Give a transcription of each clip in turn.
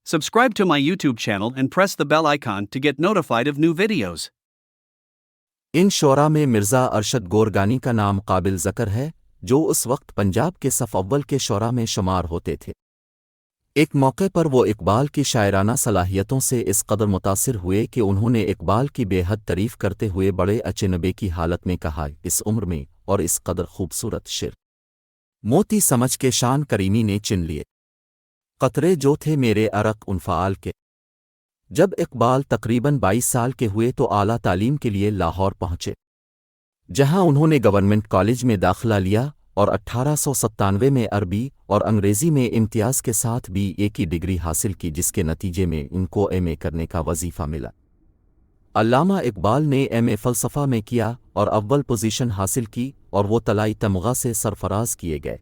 Subscribe to my YouTube channel and press the bell icon to get notified of new videos. इन शोरा में मिर्ज़ा अरशद गोरगानी का नाम काबिल ज़िक्र है, जो उस वक्त पंजाब के सफ़ अव्वल के शोरा में शुमार होते थे। एक मौके पर वो इकबाल की शायराना सलाहियतों से इस कदर मुतासिर हुए कि उन्होंने इकबाल की बेहद तारीफ़ करते हुए बड़े अचनबे की हालत में कहा, इस उम्र में और इस कदर खूबसूरत शेर मोती समझ के शान करीमी ने चिन लिए, कतरे जो थे मेरे अरक उनफ़ाल के। जब इकबाल तकरीबन 22 साल के हुए तो आला तालीम के लिए लाहौर पहुँचे, जहाँ उन्होंने गवर्नमेंट कॉलेज में दाखिला लिया और 1897 में अरबी और अंग्रेज़ी में इम्तियाज़ के साथ BA की डिग्री हासिल की, जिसके नतीजे में उनको MA करने का वजीफ़ा मिला। अल्लामा इकबाल ने MA फ़लसफ़ा में किया और अव्वल पोजीशन हासिल की और वो तलाई तमगा से सरफराज किए गए।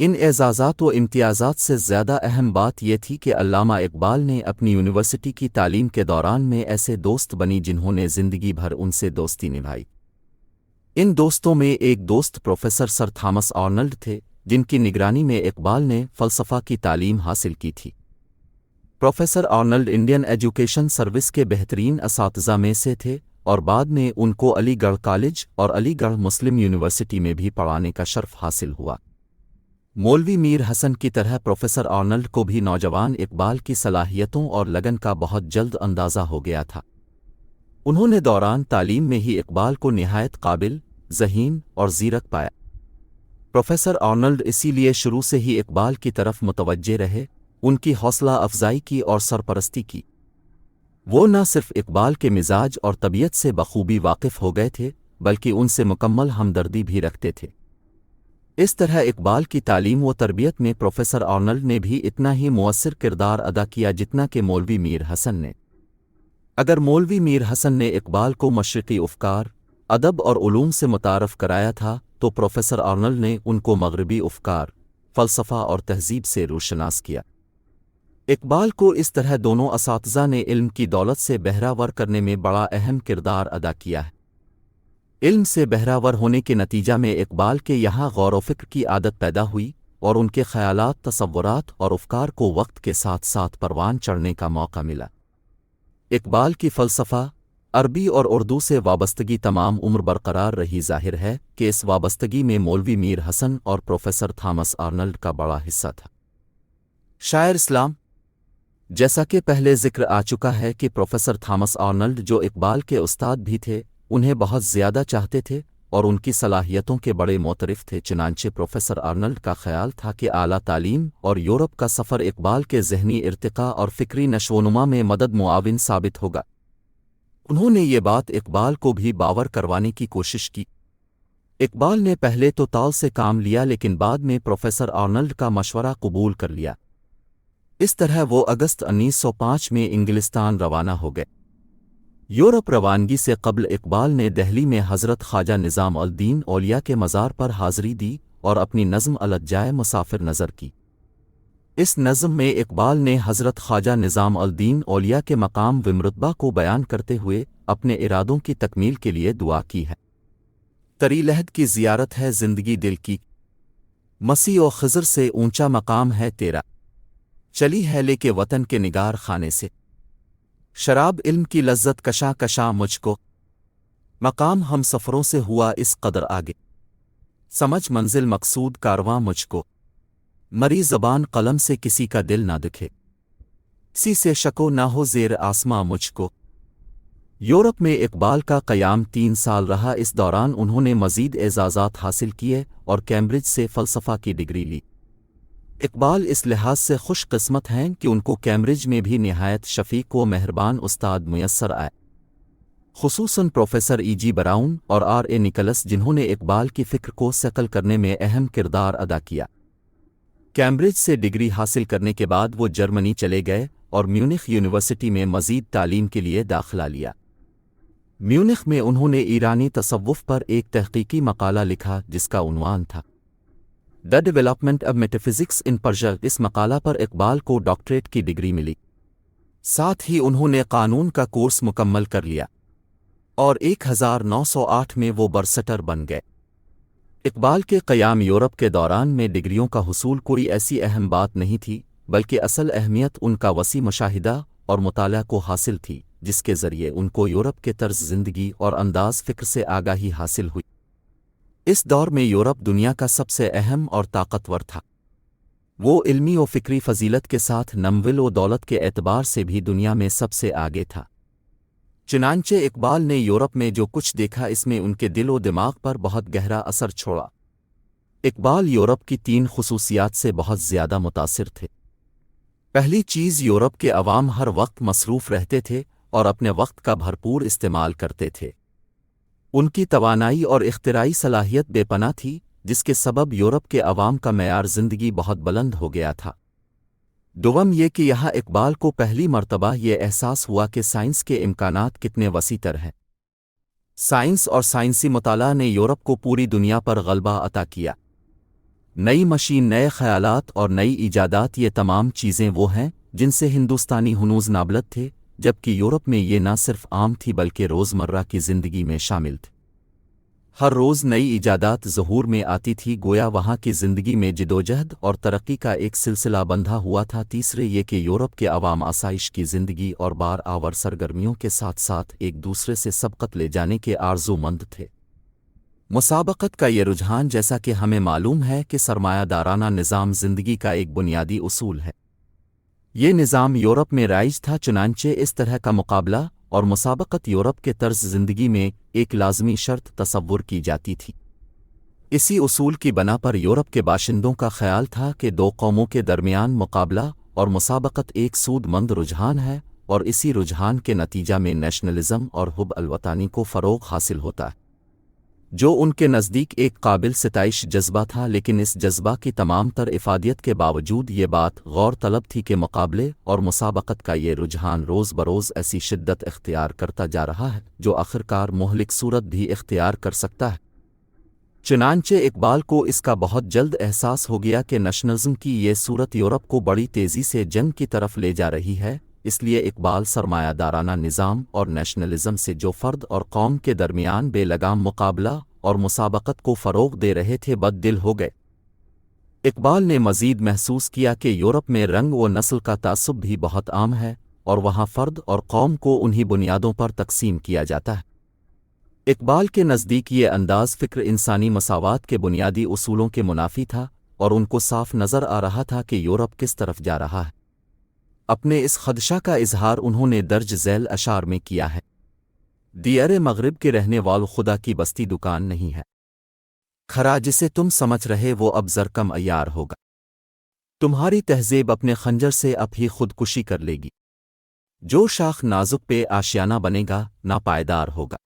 इन एजाज़ात व इम्तियाज़ात से ज़्यादा अहम बात यह थी कि अल्लामा इकबाल ने अपनी यूनिवर्सिटी की तालीम के दौरान में ऐसे दोस्त बनी जिन्होंने ज़िंदगी भर उनसे दोस्ती निभाई। इन दोस्तों में एक दोस्त प्रोफेसर सर थॉमस आर्नल्ड थे, जिनकी निगरानी में इकबाल ने फ़लसफ़ा की तालीम हासिल की थी। Professor Arnold Indian education service के बेहतरीन असातिज़ा में से थे और बाद में उनको अलीगढ़ कॉलेज और अलीगढ़ मुस्लिम यूनिवर्सिटी में भी पढ़ाने का शर्फ हासिल हुआ। मौलवी मीर हसन की तरह प्रोफेसर आर्नल्ड को भी नौजवान इकबाल की सलाहियतों और लगन का बहुत जल्द अंदाज़ा हो गया था। उन्होंने दौरान तालीम में ही इकबाल को निहायत काबिल, ज़हीन और ज़ीरक पाया। प्रोफेसर आर्नल्ड इसीलिए शुरू से ही इकबाल की तरफ मुतवज्जे रहे, उनकी हौसला अफजाई की और सरपरस्ती की। वो न सिर्फ इकबाल के मिजाज और तबीयत से बखूबी वाकिफ़ हो गए थे, बल्कि उनसे मुकम्मल हमदर्दी भी रखते थे। इस तरह इकबाल की तालीम व तरबियत में प्रोफेसर आर्नल्ड ने भी इतना ही मुअस्सिर किरदार अदा किया जितना कि मौलवी मीर हसन ने। अगर मौलवी मीर हसन ने इकबाल को मशरिक़ी अफ़कार, अदब और उलूम से मुतारफ़ कराया था, तो प्रोफेसर आर्नल्ड ने उनको मग़रिबी अफ़कार, फ़लसफ़ा और तहज़ीब से रोशनास किया। इकबाल को इस तरह दोनों असातिज़ा ने इल्म की दौलत से बहरावर करने में बड़ा अहम किरदार अदा किया है। इल्म से बहरावर होने के नतीजा में इकबाल के यहाँ गौर व फ़िक्र की आदत पैदा हुई और उनके ख़यालात, तसव्वुरात और अफ़कार को वक्त के साथ साथ परवान चढ़ने का मौका मिला। इकबाल की फ़लसफ़ा, अरबी और उर्दू से वाबस्तगी तमाम उम्र बरकरार रही। ज़ाहिर है कि इस वाबस्तगी में मौलवी मीर हसन और प्रोफेसर थॉमस आर्नल्ड का बड़ा हिस्सा था। शायर इस्लाम, जैसा कि पहले ज़िक्र आ चुका है कि प्रोफेसर थॉमस आर्नल्ड, जो इकबाल के उस्ताद भी थे, उन्हें बहुत ज़्यादा चाहते थे और उनकी सलाहियतों के बड़े मोतरिफ़ थे। चुनांचे प्रोफेसर आर्नल्ड का ख़याल था कि आला तालीम और यूरोप का सफ़र इकबाल के ज़हनी इर्तिक़ा और फ़िक्री नशोनुमा में मदद मुआविन साबित होगा। उन्होंने ये बात इकबाल को भी बावर करवाने की कोशिश की। इकबाल ने पहले तो ताल से काम लिया, लेकिन बाद में प्रोफेसर आर्नल्ड का मशवरा कबूल कर लिया। इस तरह वो अगस्त 1905 में इंग्लिस्तान रवाना हो गए। यूरोप रवानगी से कबल इकबाल ने दिल्ली में हज़रत ख्वाजा निज़ाम अल दीन औलिया के मज़ार पर हाज़री दी और अपनी नज़्म अलजाए मुसाफिर नज़र की। इस नज़्म में इकबाल ने हज़रत ख्वाजा निज़ाम अल दीन औलिया के मकाम व मरतबा को बयान करते हुए अपने इरादों की तकमील के लिए दुआ की है। तरी लहद की ज़ियारत है ज़िंदगी दिल की, मसीह और ख़िज़र से ऊंचा मकाम है तेरा, चली है लेके वतन के निगार खाने से, शराब इल्म की लज्जत कशा कशा मुझको, मकाम हम सफ़रों से हुआ इस कदर आगे, समझ मंजिल मकसूद कारवां मुझको, मरी ज़बान कलम से किसी का दिल ना दिखे, किसी से शको ना हो ज़ेर आसमां मुझको। यूरोप में इकबाल का क़याम 3 साल रहा। इस दौरान उन्होंने मज़ीद एजाज़ात हासिल किए और कैम्ब्रिज से फ़लसफ़ा की डिग्री ली। इकबाल इस लिहाज से खुश किस्मत हैं कि उनको कैम्ब्रिज में भी निहायत शफ़ीक व मेहरबान उस्ताद मुयस्सर आए, खुसूसन प्रोफेसर E.G. ब्राउन और R.A. निकलस, जिन्होंने इकबाल की फ़िक्र को सकल करने में अहम किरदार अदा किया। कैम्ब्रिज से डिग्री हासिल करने के बाद वो जर्मनी चले गए और म्यूनिख यूनिवर्सिटी में मज़ीद तालीम के लिए दाखिला लिया। म्यूनिख में उन्होंने ईरानी तसव्वुफ़ पर एक तहक़ीक़ी मक़ाला लिखा, जिसका उन्वान था the development of metaphysics in Persia. इस मक़ाला पर इकबाल को डॉक्टरेट की डिग्री मिली। साथ ही उन्होंने कानून का कोर्स मुकम्मल कर लिया और 1908 में वो बरसटर बन गए। इकबाल के क़याम यूरोप के दौरान में डिग्रियों का हुसूल कोई ऐसी अहम बात नहीं थी, بلکہ اصل اہمیت ان کا وسیع مشاہدہ اور مطالعہ کو حاصل تھی، جس کے ذریعے ان کو یورپ کے طرز زندگی اور انداز فکر سے آگاہی حاصل ہوئی۔ اس دور میں یورپ دنیا کا سب سے اہم اور طاقتور تھا۔ وہ علمی و فکری فضیلت کے ساتھ نمول و دولت کے اعتبار سے بھی دنیا میں سب سے آگے تھا۔ چنانچہ اقبال نے یورپ میں جو کچھ دیکھا اس میں ان کے دل و دماغ پر بہت گہرا اثر چھوڑا۔ اقبال یورپ کی 3 خصوصیات سے بہت زیادہ متاثر تھے۔ پہلی چیز، یورپ کے عوام ہر وقت مصروف رہتے تھے اور اپنے وقت کا بھرپور استعمال کرتے تھے۔ ان کی توانائی اور اختراعی صلاحیت بے پناہ تھی، جس کے سبب یورپ کے عوام کا معیار زندگی بہت بلند ہو گیا تھا۔ دوم یہ کہ یہاں اقبال کو پہلی مرتبہ یہ احساس ہوا کہ سائنس کے امکانات کتنے وسیع تر ہیں۔ سائنس اور سائنسی مطالعہ نے یورپ کو پوری دنیا پر غلبہ عطا کیا۔ نئی مشین، نئے خیالات اور نئی ایجادات، یہ تمام چیزیں وہ ہیں جن سے ہندوستانی ہنوز نابلد تھے، جبکہ یورپ میں یہ نہ صرف عام تھی بلکہ روزمرہ کی زندگی میں شامل تھی۔ ہر روز نئی ایجادات ظہور میں آتی تھی، گویا وہاں کی زندگی میں جدوجہد اور ترقی کا ایک سلسلہ بندھا ہوا تھا۔ تیسرے یہ کہ یورپ کے عوام آسائش کی زندگی اور بار آور سرگرمیوں کے ساتھ ساتھ ایک دوسرے سے سبقت لے جانے کے آرزو مند تھے۔ مسابقت کا یہ رجحان، جیسا کہ ہمیں معلوم ہے کہ سرمایہ دارانہ نظام زندگی کا ایک بنیادی اصول ہے، یہ نظام یورپ میں رائج تھا۔ چنانچہ اس طرح کا مقابلہ اور مسابقت یورپ کے طرز زندگی میں ایک لازمی شرط تصور کی جاتی تھی۔ اسی اصول کی بنا پر یورپ کے باشندوں کا خیال تھا کہ 2 قوموں کے درمیان مقابلہ اور مسابقت ایک سود مند رجحان ہے، اور اسی رجحان کے نتیجہ میں نیشنلزم اور حب الوطنی کو فروغ حاصل ہوتا ہے، جو ان کے نزدیک ایک قابل ستائش جذبہ تھا۔ لیکن اس جذبہ کی تمام تر افادیت کے باوجود یہ بات غور طلب تھی کہ مقابلے اور مسابقت کا یہ رجحان روز بروز ایسی شدت اختیار کرتا جا رہا ہے جو آخرکار مہلک صورت بھی اختیار کر سکتا ہے۔ چنانچہ اقبال کو اس کا بہت جلد احساس ہو گیا کہ نیشنلزم کی یہ صورت یورپ کو بڑی تیزی سے جنگ کی طرف لے جا رہی ہے۔ اس لیے اقبال سرمایہ دارانہ نظام اور نیشنلزم سے جو فرد اور قوم کے درمیان بے لگام مقابلہ اور مسابقت کو فروغ دے رہے تھے بد دل ہو گئے۔ اقبال نے مزید محسوس کیا کہ یورپ میں رنگ و نسل کا تعصب بھی بہت عام ہے، اور وہاں فرد اور قوم کو انہی بنیادوں پر تقسیم کیا جاتا ہے۔ اقبال کے نزدیک یہ انداز فکر انسانی مساوات کے بنیادی اصولوں کے منافی تھا، اور ان کو صاف نظر آ رہا تھا کہ یورپ کس طرف جا رہا ہے۔ اپنے اس خدشہ کا اظہار انہوں نے درج ذیل اشعار میں کیا ہے: دیار مغرب کے رہنے والوں، خدا کی بستی دکان نہیں ہے کھرا، جسے تم سمجھ رہے وہ اب زرکم عیار ہوگا۔ تمہاری تہذیب اپنے خنجر سے اب ہی خودکشی کر لے گی۔ جو شاخ نازک پہ آشیانہ بنے گا، ناپائیدار ہوگا۔